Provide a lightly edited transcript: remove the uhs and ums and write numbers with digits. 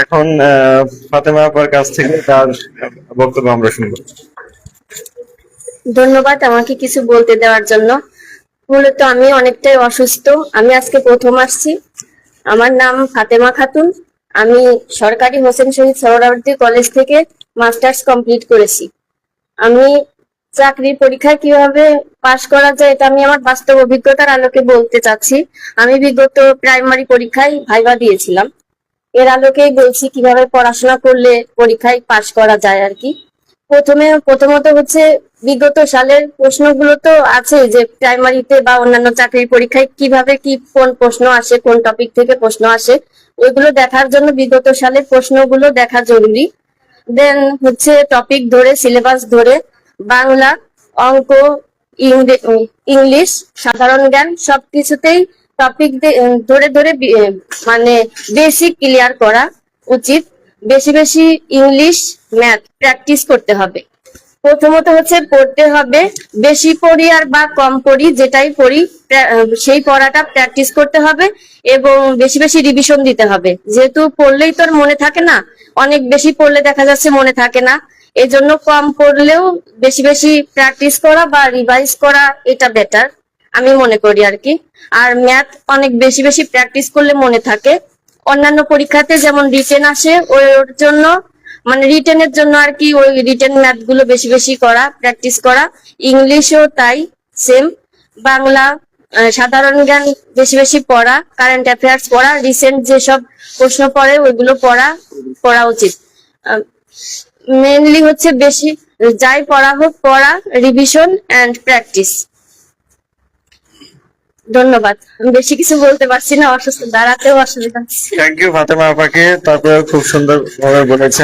এখন ফাতেমা আপার কাছ থেকে তার বক্তব্য আমরা শুনবো। ধন্যবাদ আমাকে কিছু বলতে দেওয়ার জন্য। মূলত আমি অনেকটাই অসুস্থ। আমি আজকে প্রথম আসছি। আমার নাম ফাতেমা খাতুন। আমি সরকারি হোসেন শহীদ সোহরাওয়ার্দী কলেজ থেকে মাস্টার্স কমপ্লিট করেছি। আমি চাকরির পরীক্ষায় কিভাবে পাশ করা যায় এটা আমি আমার বাস্তব অভিজ্ঞতার আলোকে বলতে চাচ্ছি। আমি বিগত প্রাইমারি পরীক্ষায় ভাইভা দিয়েছিলাম। এর আলোকেই বলছি কিভাবে পড়াশোনা করলে পরীক্ষায় পাশ করা যায় আর কি। প্রথমত হচ্ছে বিগত সালের প্রশ্নগুলো তো আছে যে প্রাইমারিতে বা অন্যান্য চাকরির পরীক্ষায় কিভাবে কি কোন প্রশ্ন আসে, কোন টপিক থেকে প্রশ্ন আসে, ওইগুলো দেখার জন্য বিগত সালের প্রশ্নগুলো দেখা জরুরি। দেন হচ্ছে টপিক ধরে, সিলেবাস ধরে বাংলা, অঙ্ক, ইংলিশ, সাধারণ জ্ঞান সবকিছুতেই টপিক ধরে ধরে মানে বেসিক ক্লিয়ার করা উচিত। বেশি বেশি ইংলিশ, ম্যাথ প্র্যাকটিস করতে হবে। প্রথমত হচ্ছে পড়তে হবে, বেশি পড়ি আর বা কম পড়ি যেটাই পড়ি সেই পড়াটা প্র্যাকটিস করতে হবে এবং বেশি বেশি রিভিশন দিতে হবে। যেহেতু পড়লেই তোর মনে থাকে না, অনেক বেশি পড়লে দেখা যাচ্ছে মনে থাকে না। এই জন্য কম পড়লেও বেশি বেশি প্র্যাকটিস করা বা রিভাইজ করা এটা বেটার আমি মনে করি আর কি। আর ম্যাথ অনেক বেশি বেশি প্র্যাকটিস করলে মনে থাকে। অন্যান্য পরীক্ষাতে যেমন রিটেন আসে ওর জন্য মানে রিটেনের জন্য আর কি ওই রিটেন ম্যাথ গুলো বেশি বেশি করা, প্র্যাকটিস করা। ইংলিশও তাই সেম। বাংলা, সাধারণ জ্ঞান বেশি বেশি পড়া, কারেন্ট অ্যাফেয়ার্স পড়া, রিসেন্ট যেসব প্রশ্ন পড়ে ওইগুলো পড়া উচিত। মেইনলি হচ্ছে বেশি যাই পড়া হোক পড়া, রিভিশন এন্ড প্র্যাকটিস। ধন্যবাদ। আমি বেশি কিছু বলতে পারছি না, অসুস্থ, দাঁড়াতেও অসুবিধা। থ্যাংক ইউ ফাতেমা আপাকে, তারপরে খুব সুন্দর ভাবে বলেছেন।